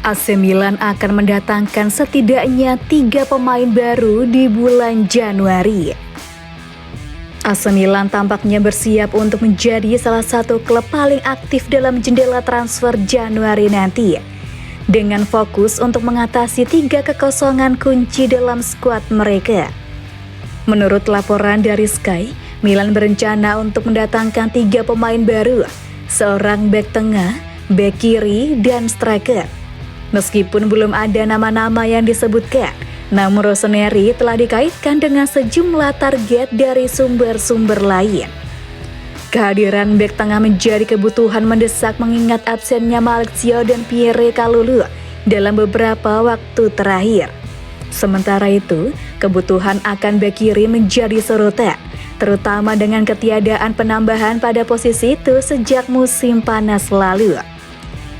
AC Milan akan mendatangkan setidaknya 3 pemain baru di bulan Januari. AC Milan tampaknya bersiap untuk menjadi salah satu klub paling aktif dalam jendela transfer Januari nanti, dengan fokus untuk mengatasi 3 kekosongan kunci dalam skuad mereka. Menurut laporan dari Sky, Milan berencana untuk mendatangkan 3 pemain baru, seorang bek tengah, bek kiri, dan striker. Meskipun belum ada nama-nama yang disebutkan, namun Rossoneri telah dikaitkan dengan sejumlah target dari sumber-sumber lain. Kehadiran bek tengah menjadi kebutuhan mendesak mengingat absennya Mauricio dan Pierre Kalulu dalam beberapa waktu terakhir. Sementara itu, kebutuhan akan bek kiri menjadi sorotan, terutama dengan ketiadaan penambahan pada posisi itu sejak musim panas lalu.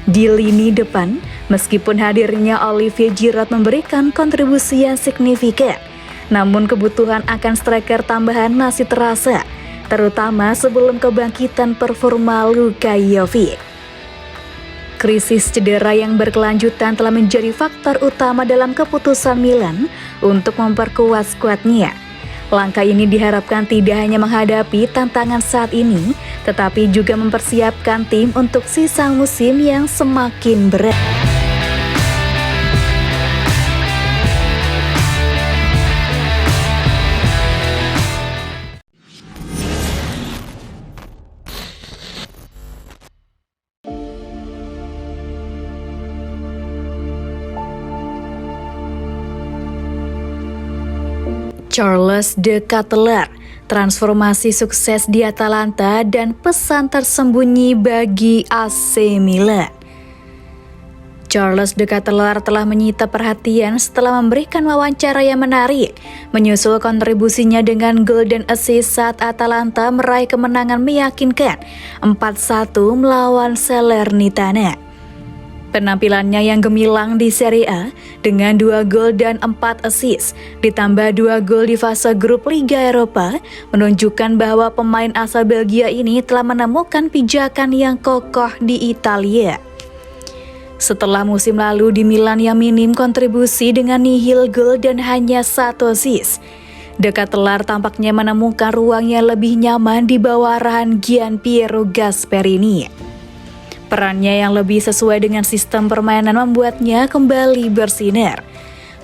Di lini depan, meskipun hadirnya Olivier Giroud memberikan kontribusi yang signifikan, namun kebutuhan akan striker tambahan masih terasa, terutama sebelum kebangkitan performa Luka Jovic. Krisis cedera yang berkelanjutan telah menjadi faktor utama dalam keputusan Milan untuk memperkuat skuadnya. Langkah ini diharapkan tidak hanya menghadapi tantangan saat ini, tetapi juga mempersiapkan tim untuk sisa musim yang semakin berat. Charles De Ketelaere, transformasi sukses di Atalanta dan pesan tersembunyi bagi AC Milan. Charles De Ketelaere telah menyita perhatian setelah memberikan wawancara yang menarik, menyusul kontribusinya dengan gol dan assist saat Atalanta meraih kemenangan meyakinkan 4-1 melawan Salernitana. Penampilannya yang gemilang di Serie A dengan 2 gol dan 4 assist ditambah 2 gol di fase grup Liga Eropa menunjukkan bahwa pemain asal Belgia ini telah menemukan pijakan yang kokoh di Italia. Setelah musim lalu di Milan yang minim kontribusi dengan nihil gol dan hanya 1 assist, De Ketelaere tampaknya menemukan ruang yang lebih nyaman di bawah arahan Gianpiero Gasperini. Perannya yang lebih sesuai dengan sistem permainan membuatnya kembali bersinar.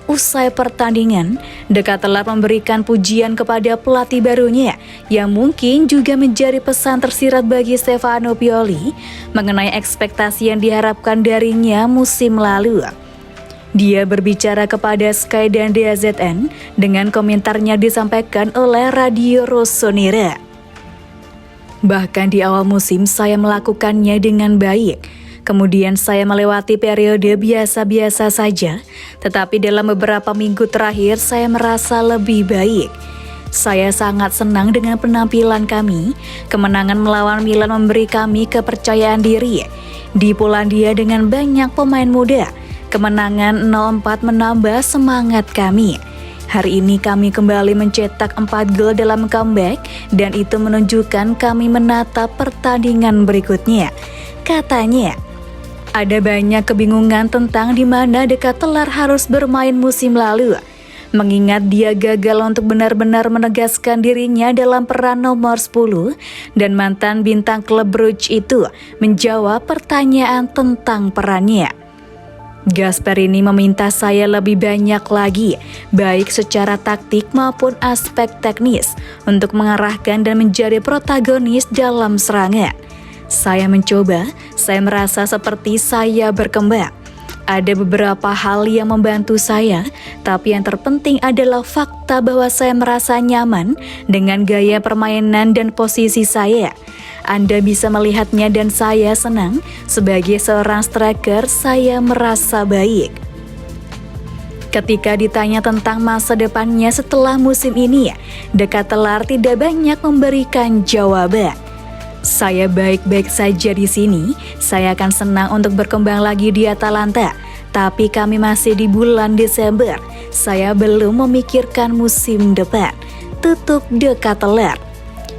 Usai pertandingan, De Ketelaere memberikan pujian kepada pelatih barunya yang mungkin juga menjadi pesan tersirat bagi Stefano Pioli mengenai ekspektasi yang diharapkan darinya musim lalu. Dia berbicara kepada Sky dan DAZN dengan komentarnya disampaikan oleh Radio Rossoneri. Bahkan di awal musim saya melakukannya dengan baik. Kemudian saya melewati periode biasa-biasa saja, tetapi dalam beberapa minggu terakhir saya merasa lebih baik. Saya sangat senang dengan penampilan kami. Kemenangan melawan Milan memberi kami kepercayaan diri. Di Polandia dengan banyak pemain muda, kemenangan 0-4 menambah semangat kami. Hari ini kami kembali mencetak 4 gol dalam comeback dan itu menunjukkan kami menatap pertandingan berikutnya. Katanya, ada banyak kebingungan tentang di mana De Ketelaere harus bermain musim lalu, mengingat dia gagal untuk benar-benar menegaskan dirinya dalam peran nomor 10 dan mantan bintang klub Bruges itu menjawab pertanyaan tentang perannya. Gasperini meminta saya lebih banyak lagi, baik secara taktik maupun aspek teknis, untuk mengarahkan dan menjadi protagonis dalam serangan. Saya mencoba, saya merasa seperti saya berkembang. Ada beberapa hal yang membantu saya, tapi yang terpenting adalah fakta bahwa saya merasa nyaman dengan gaya permainan dan posisi saya. Anda bisa melihatnya dan saya senang. Sebagai seorang striker, saya merasa baik. Ketika ditanya tentang masa depannya setelah musim ini, De Ketelaere tidak banyak memberikan jawaban. Saya baik-baik saja di sini. Saya akan senang untuk berkembang lagi di Atalanta. Tapi kami masih di bulan Desember. Saya belum memikirkan musim depan. Tutup De Ketelaere.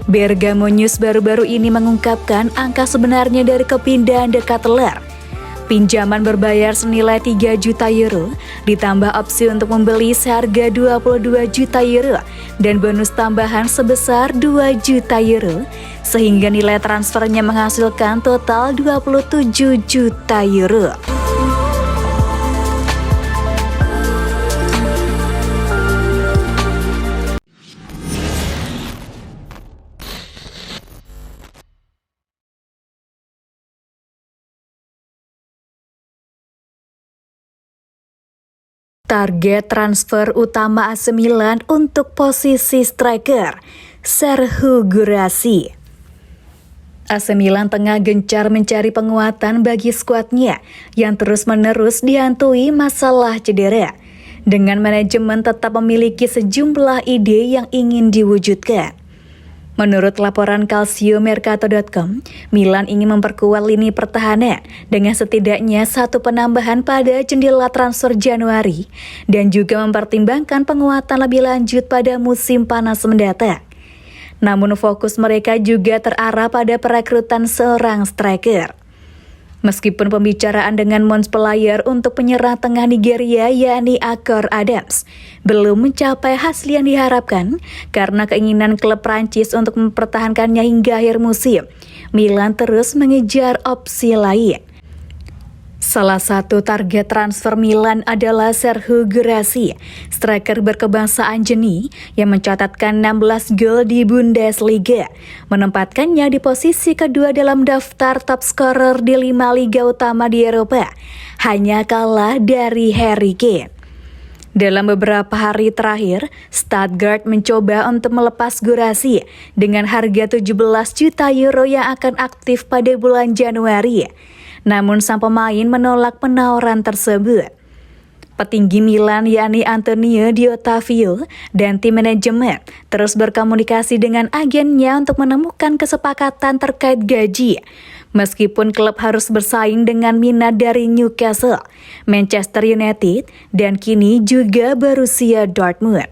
Bergamo News baru-baru ini mengungkapkan angka sebenarnya dari kepindahan De Ketelaere. Pinjaman berbayar senilai 3 juta euro, ditambah opsi untuk membeli seharga 22 juta euro, dan bonus tambahan sebesar 2 juta euro, sehingga nilai transfernya menghasilkan total 27 juta euro. Target transfer utama AC Milan untuk posisi striker, Serhou Guirassy. AC Milan tengah gencar mencari penguatan bagi skuadnya yang terus-menerus dihantui masalah cedera. Dengan manajemen tetap memiliki sejumlah ide yang ingin diwujudkan. Menurut laporan Calciomercato.com, Milan ingin memperkuat lini pertahanan dengan setidaknya satu penambahan pada jendela transfer Januari dan juga mempertimbangkan penguatan lebih lanjut pada musim panas mendatang. Namun fokus mereka juga terarah pada perekrutan seorang striker. Meskipun pembicaraan dengan Mons Player untuk penyerang tengah Nigeria yakni Akor Adams belum mencapai hasil yang diharapkan karena keinginan klub Prancis untuk mempertahankannya hingga akhir musim, Milan terus mengejar opsi lain. Salah satu target transfer Milan adalah Serhou Guirassy, striker berkebangsaan Jeni yang mencatatkan 16 gol di Bundesliga, menempatkannya di posisi kedua dalam daftar top scorer di 5 liga utama di Eropa, hanya kalah dari Harry Kane. Dalam beberapa hari terakhir, Stuttgart mencoba untuk melepas Guirassy dengan harga 17 juta euro yang akan aktif pada bulan Januari. Namun sang pemain menolak penawaran tersebut. Petinggi Milan yakni Antonio Di Ottavio dan tim manajemen terus berkomunikasi dengan agennya untuk menemukan kesepakatan terkait gaji. Meskipun klub harus bersaing dengan minat dari Newcastle, Manchester United, dan kini juga Borussia Dortmund.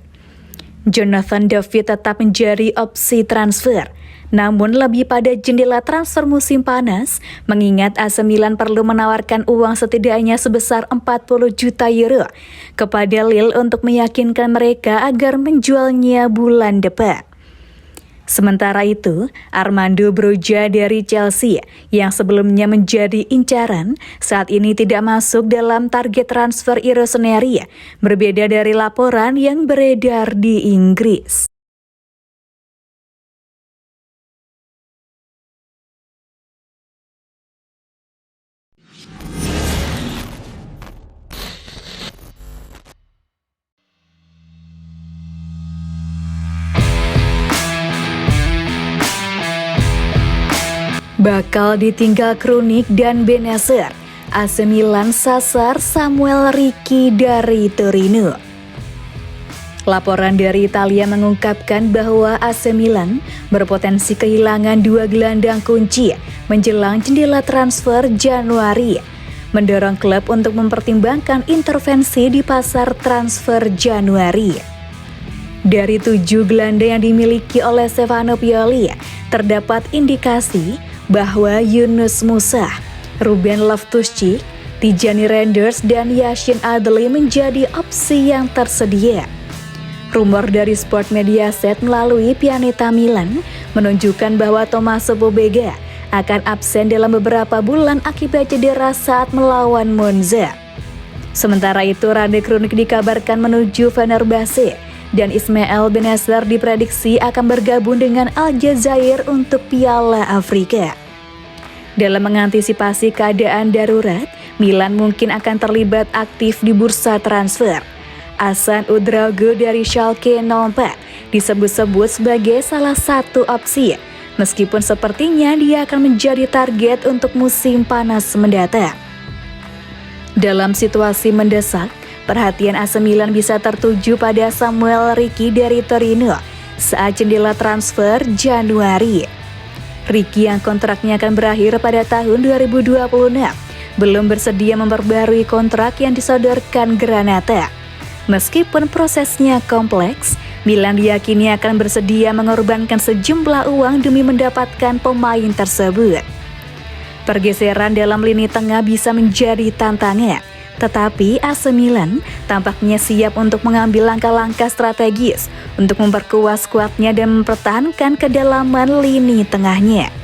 Jonathan David tetap menjadi opsi transfer. Namun lebih pada jendela transfer musim panas, mengingat AC Milan perlu menawarkan uang setidaknya sebesar 40 juta euro kepada Lille untuk meyakinkan mereka agar menjualnya bulan depan. Sementara itu, Armando Broja dari Chelsea yang sebelumnya menjadi incaran saat ini tidak masuk dalam target transfer Rossoneri, berbeda dari laporan yang beredar di Inggris. Bakal ditinggal Krunic dan Bennacer, AC Milan sasar Samuel Ricky dari Torino. Laporan dari Italia mengungkapkan bahwa AC Milan berpotensi kehilangan 2 gelandang kunci menjelang jendela transfer Januari, mendorong klub untuk mempertimbangkan intervensi di pasar transfer Januari. Dari 7 gelandang yang dimiliki oleh Stefano Pioli, terdapat indikasi bahwa Yunus Musa, Ruben Loftus-Cheek, Tijani Reinders, dan Yashin Adli menjadi opsi yang tersedia. Rumor dari Sport Mediaset melalui Pianeta Milan menunjukkan bahwa Tommaso Pobega akan absen dalam beberapa bulan akibat cedera saat melawan Monza. Sementara itu, Rade Krunic dikabarkan menuju Fenerbahce dan Ismail Bennacer diprediksi akan bergabung dengan Aljazair untuk Piala Afrika. Dalam mengantisipasi keadaan darurat, Milan mungkin akan terlibat aktif di bursa transfer. Hasan Ouedraogo dari Schalke 04 disebut-sebut sebagai salah satu opsi, meskipun sepertinya dia akan menjadi target untuk musim panas mendatang. Dalam situasi mendesak, perhatian AC Milan bisa tertuju pada Samuel Ricky dari Torino saat jendela transfer Januari. Ricky yang kontraknya akan berakhir pada tahun 2026 belum bersedia memperbarui kontrak yang disodorkan Granata. Meskipun prosesnya kompleks, Milan diyakini akan bersedia mengorbankan sejumlah uang demi mendapatkan pemain tersebut. Pergeseran dalam lini tengah bisa menjadi tantangan, tetapi AC Milan tampaknya siap untuk mengambil langkah-langkah strategis untuk memperkuat skuadnya dan mempertahankan kedalaman lini tengahnya.